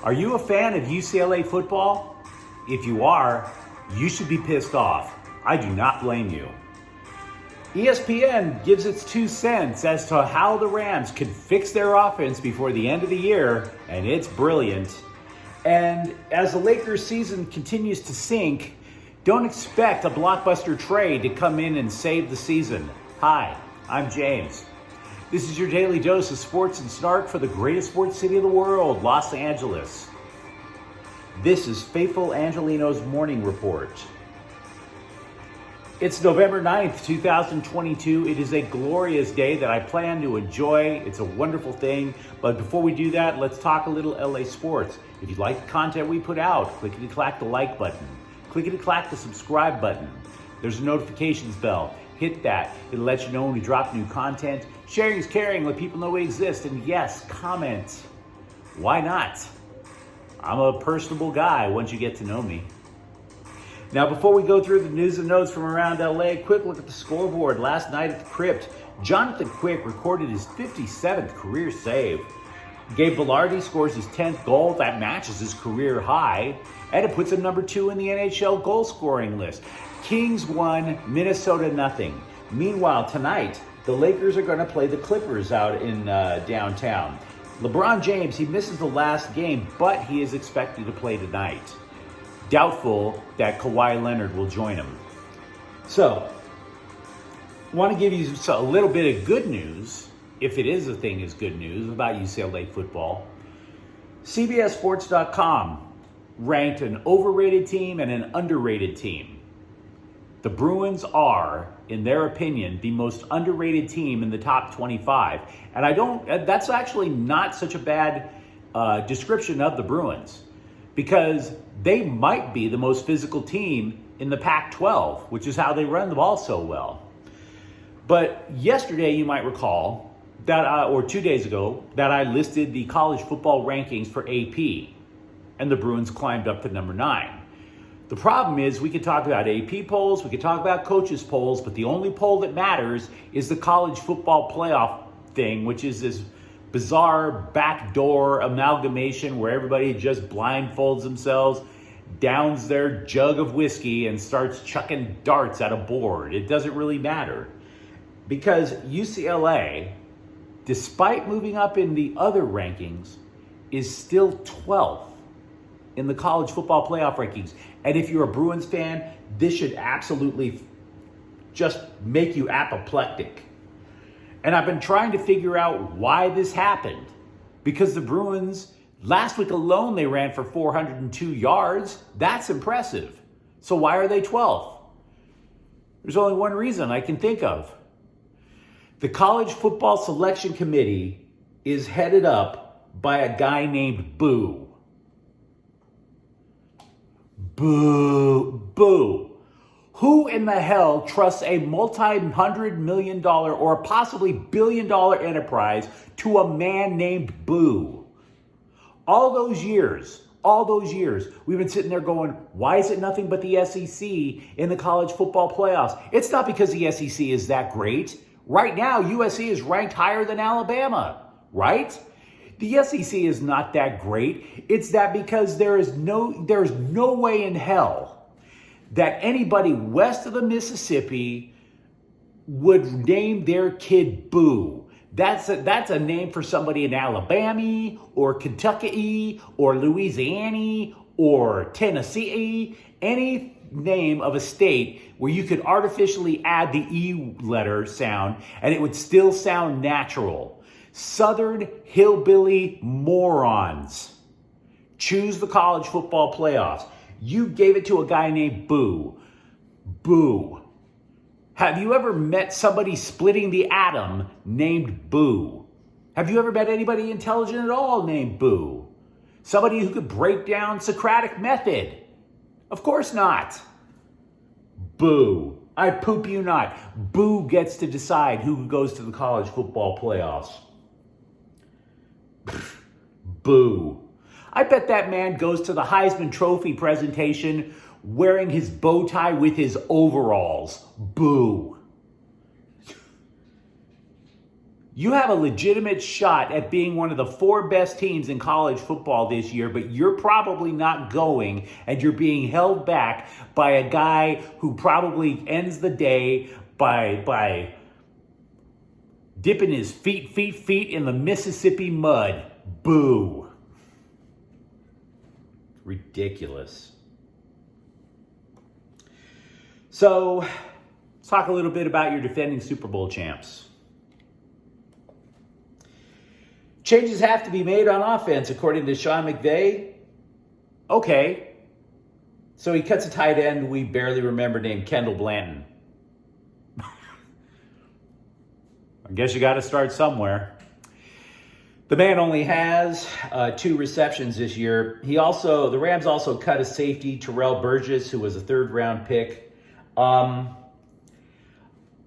Are you a fan of UCLA football? If you are, you should be pissed off. I do not blame you. ESPN gives its 2 cents as to how the Rams could fix their offense before the end of the year, and it's brilliant. And as the Lakers season continues to sink, don't expect a blockbuster trade to come in and save the season. Hi, I'm James. This is your daily dose of sports and snark for the greatest sports city of the world, Los Angeles. This is Faithful Angelino's Morning Report. It's November 9th, 2022. It is a glorious day that I plan to enjoy. It's a wonderful thing. But before we do that, let's talk a little LA sports. If you like the content we put out, clickety-clack the like button. Clickety-clack the subscribe button. There's a notifications bell. Hit that. It'll let you know when we drop new content. Sharing is caring. Let people know we exist. And yes, comment. Why not? I'm a personable guy once you get to know me. Now, before we go through the news and notes from around LA, quick look at the scoreboard. Last night at the Crypt, Jonathan Quick recorded his 57th career save. Gabe Velarde scores his 10th goal. That matches his career high, and it puts him number 2 in the NHL goal scoring list. Kings won, Minnesota nothing. Meanwhile, tonight, the Lakers are going to play the Clippers out in downtown. LeBron James, he misses the last game, but he is expected to play tonight. Doubtful that Kawhi Leonard will join him. So, I want to give you a little bit of good news, if it is a thing as good news, about UCLA football. CBSSports.com ranked an overrated team and an underrated team. The Bruins are, in their opinion, the most underrated team in the top 25. And that's actually not such a bad description of the Bruins, because they might be the most physical team in the Pac-12, which is how they run the ball so well. But yesterday, you might recall, that or 2 days ago, that I listed the college football rankings for AP, and the Bruins climbed up to number 9. The problem is we could talk about AP polls, we could talk about coaches polls, but the only poll that matters is the college football playoff thing, which is this bizarre backdoor amalgamation where everybody just blindfolds themselves, downs their jug of whiskey, and starts chucking darts at a board. It doesn't really matter, because UCLA, despite moving up in the other rankings, is still 12th in the college football playoff rankings. And if you're a Bruins fan, this should absolutely just make you apoplectic. And I've been trying to figure out why this happened. Because the Bruins, last week alone, they ran for 402 yards. That's impressive. So why are they 12th? There's only one reason I can think of. The College Football Selection Committee is headed up by a guy named Boo. Boo. Who in the hell trusts a multi-$100 million or possibly billion-dollar enterprise to a man named Boo? All those years, we've been sitting there going, why is it nothing but the SEC in the college football playoffs? It's not because the SEC is that great. Right now, USC is ranked higher than Alabama, right? The SEC is not that great. It's that because there's no way in hell that anybody west of the Mississippi would name their kid Boo. That's a name for somebody in Alabama or Kentucky or Louisiana or Tennessee, any name of a state where you could artificially add the E letter sound and it would still sound natural. Southern hillbilly morons choose the college football playoffs. You gave it to a guy named Boo. Boo. Have you ever met somebody splitting the atom named Boo? Have you ever met anybody intelligent at all named Boo? Somebody who could break down Socratic method? Of course not. Boo. I poop you not. Boo gets to decide who goes to the college football playoffs. Boo. I bet that man goes to the Heisman Trophy presentation wearing his bow tie with his overalls. Boo. You have a legitimate shot at being one of the 4 best teams in college football this year, but you're probably not going, and you're being held back by a guy who probably ends the day by dipping his feet in the Mississippi mud. Boo. Ridiculous. So, let's talk a little bit about your defending Super Bowl champs. Changes have to be made on offense, according to Sean McVay. Okay. So he cuts a tight end we barely remember named Kendall Blanton. I guess you got to start somewhere. The man only has 2 receptions this year. The Rams also cut a safety, Terrell Burgess, who was a 3rd-round pick. I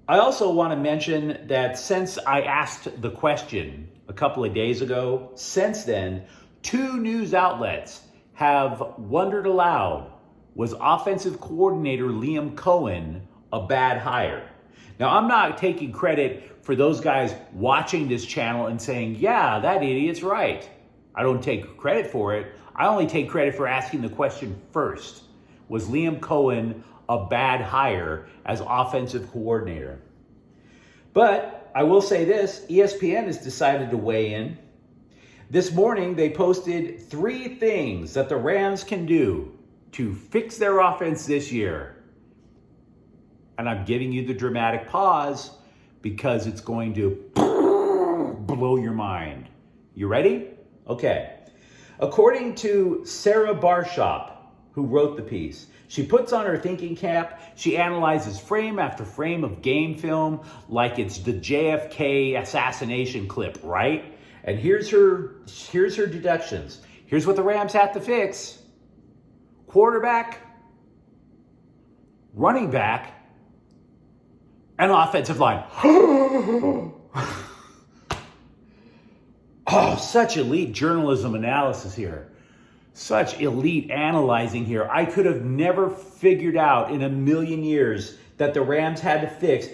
also want to mention that since I asked the question a couple of days ago, since then, 2 news outlets have wondered aloud, was offensive coordinator Liam Cohen a bad hire? Now, I'm not taking credit for those guys watching this channel and saying, yeah, that idiot's right. I don't take credit for it. I only take credit for asking the question first. Was Liam Cohen a bad hire as offensive coordinator? But I will say this, ESPN has decided to weigh in. This morning, they posted 3 things that the Rams can do to fix their offense this year. And I'm giving you the dramatic pause because it's going to blow your mind. You ready? Okay. According to Sarah Barshop, who wrote the piece, she puts on her thinking cap. She analyzes frame after frame of game film like it's the JFK assassination clip, right? And here's her deductions. Here's what the Rams have to fix. Quarterback, running back, and offensive line. Oh, such elite journalism analysis here. Such elite analyzing here. I could have never figured out in a million years that the Rams had to fix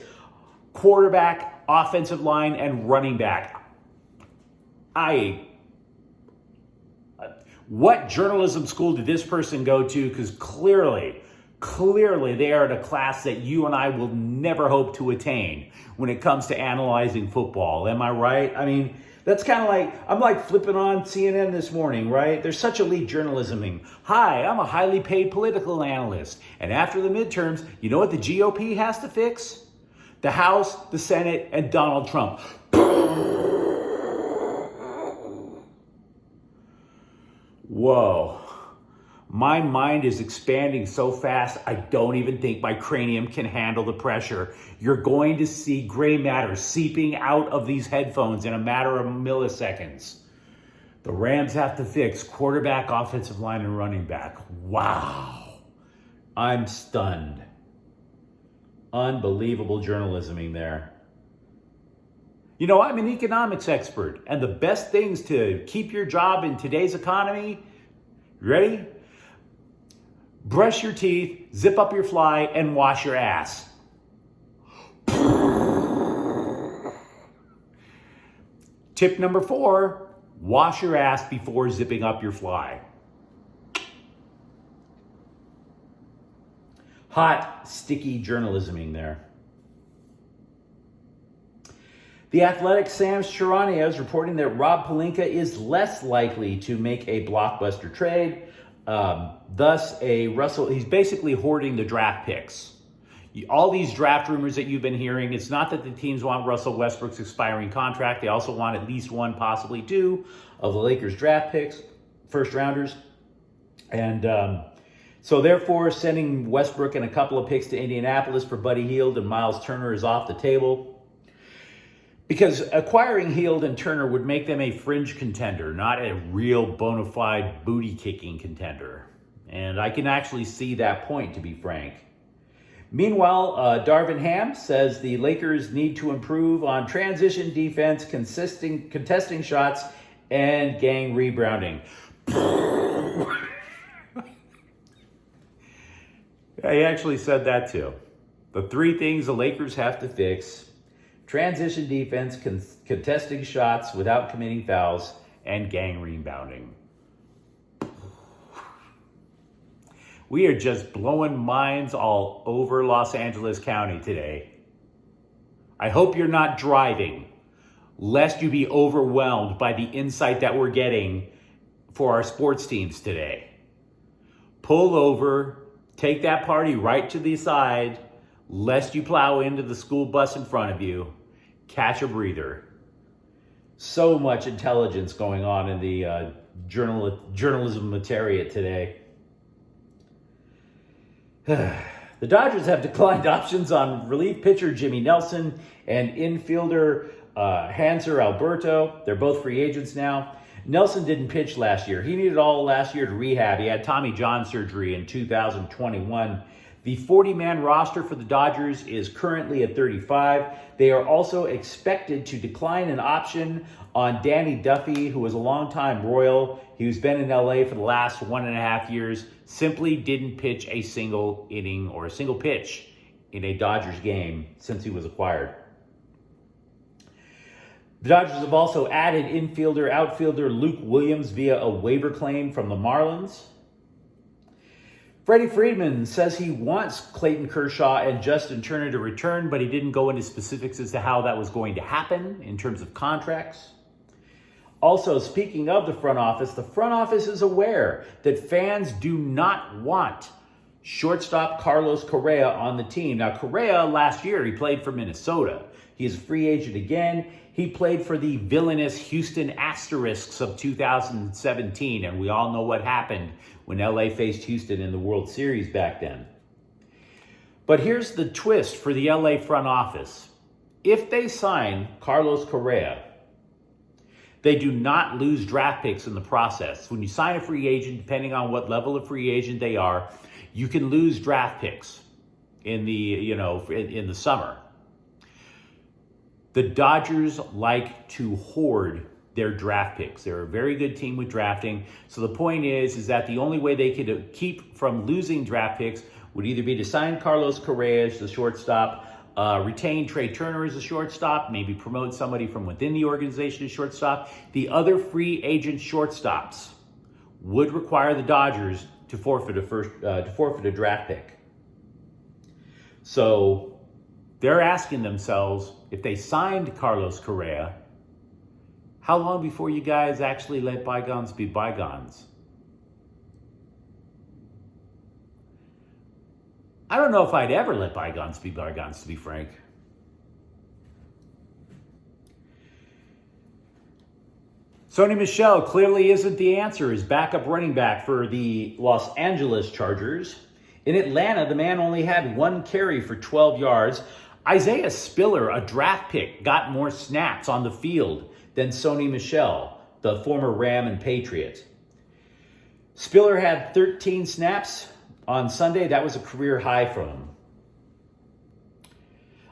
quarterback, offensive line, and running back. What journalism school did this person go to? Because clearly they are the class that you and I will never hope to attain when it comes to analyzing football. Am I right? I mean, that's kind of like, I'm like flipping on CNN this morning, right? There's such elite journalism. Hi, I'm a highly paid political analyst. And after the midterms, you know what the GOP has to fix? The House, the Senate, and Donald Trump. Whoa. My mind is expanding so fast, I don't even think my cranium can handle the pressure. You're going to see gray matter seeping out of these headphones in a matter of milliseconds. The Rams have to fix quarterback, offensive line, and running back. Wow. I'm stunned. Unbelievable journalisming there. You know, I'm an economics expert, and the best things to keep your job in today's economy, ready? Brush your teeth, zip up your fly, and wash your ass. Tip number 4, wash your ass before zipping up your fly. Hot, sticky journalisming there. The Athletic's Sam Charania is reporting that Rob Pelinka is less likely to make a blockbuster trade. Thus, he's basically hoarding the draft picks. All these draft rumors that you've been hearing, it's not that the teams want Russell Westbrook's expiring contract. They also want at least 1, possibly 2 of the Lakers' draft picks, first rounders. And so therefore, sending Westbrook and a couple of picks to Indianapolis for Buddy Hield and Miles Turner is off the table. Because acquiring Hield and Turner would make them a fringe contender, not a real bona fide booty-kicking contender. And I can actually see that point, to be frank. Meanwhile, Darvin Ham says the Lakers need to improve on transition defense, contesting shots, and gang rebounding. He actually said that too. The 3 things the Lakers have to fix: transition defense, contesting shots without committing fouls, and gang rebounding. We are just blowing minds all over Los Angeles County today. I hope you're not driving, lest you be overwhelmed by the insight that we're getting for our sports teams today. Pull over, take that party right to the side, lest you plow into the school bus in front of you. Catch a breather. So much intelligence going on in the journalism materia today. The Dodgers have declined options on relief pitcher Jimmy Nelson and infielder Hanser Alberto. They're both free agents now. Nelson didn't pitch last year. He needed all last year to rehab. He had Tommy John surgery in 2021. The 40-man roster for the Dodgers is currently at 35. They are also expected to decline an option on Danny Duffy, who was a longtime Royal. He's been in LA for the last 1.5 years. Simply didn't pitch a single inning or a single pitch in a Dodgers game since he was acquired. The Dodgers have also added outfielder Luke Williams via a waiver claim from the Marlins. Freddie Freeman says he wants Clayton Kershaw and Justin Turner to return, but he didn't go into specifics as to how that was going to happen in terms of contracts. Also, speaking of the front office is aware that fans do not want shortstop Carlos Correa on the team. Now, Correa, last year, he played for Minnesota. He is a free agent again. He played for the villainous Houston Asterisks of 2017, and we all know what happened when LA faced Houston in the World Series back then. But here's the twist for the LA front office. If they sign Carlos Correa, they do not lose draft picks in the process. When you sign a free agent, depending on what level of free agent they are, you can lose draft picks in the summer. The Dodgers like to hoard their draft picks. They're a very good team with drafting. So the point is that the only way they could keep from losing draft picks would either be to sign Carlos Correa as the shortstop, retain Trey Turner as a shortstop, maybe promote somebody from within the organization as shortstop. The other free agent shortstops would require the Dodgers to forfeit a draft pick. So they're asking themselves, if they signed Carlos Correa, how long before you guys actually let bygones be bygones? I don't know if I'd ever let bygones be bygones, to be frank. Sony Michel clearly isn't the answer as backup running back for the Los Angeles Chargers. In Atlanta, the man only had 1 carry for 12 yards. Isaiah Spiller, a draft pick, got more snaps on the field than Sony Michel, the former Ram and Patriot. Spiller had 13 snaps on Sunday. That was a career high for him.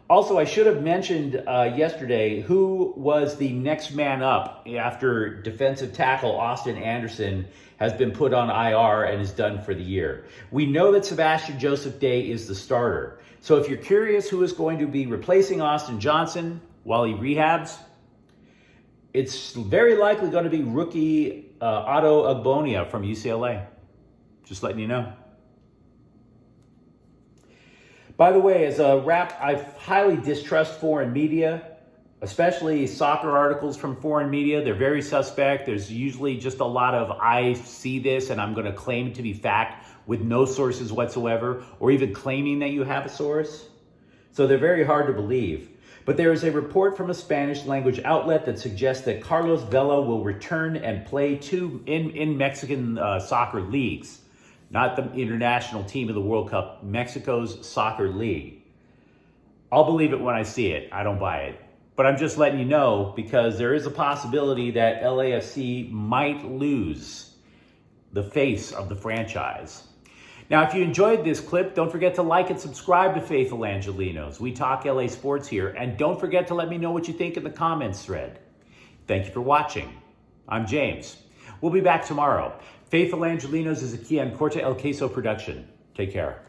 Also, I should have mentioned yesterday who was the next man up after defensive tackle Austin Anderson has been put on IR and is done for the year. We know that Sebastian Joseph Day is the starter. So if you're curious who is going to be replacing Austin Johnson while he rehabs, it's very likely going to be rookie Otto Agbonia from UCLA. Just letting you know. By the way, as a wrap, I highly distrust foreign media, especially soccer articles from foreign media. They're very suspect. There's usually just a lot of, I see this and I'm going to claim it to be fact with no sources whatsoever, or even claiming that you have a source. So they're very hard to believe. But there is a report from a Spanish language outlet that suggests that Carlos Vela will return and play in Mexican soccer leagues. Not the international team of the World Cup, Mexico's soccer league. I'll believe it when I see it. I don't buy it. But I'm just letting you know because there is a possibility that LAFC might lose the face of the franchise. Now, if you enjoyed this clip, don't forget to like and subscribe to Faithful Angelenos. We talk LA sports here. And don't forget to let me know what you think in the comments thread. Thank you for watching. I'm James. We'll be back tomorrow. Faithful Angelenos is a Kian Corte El Queso production. Take care.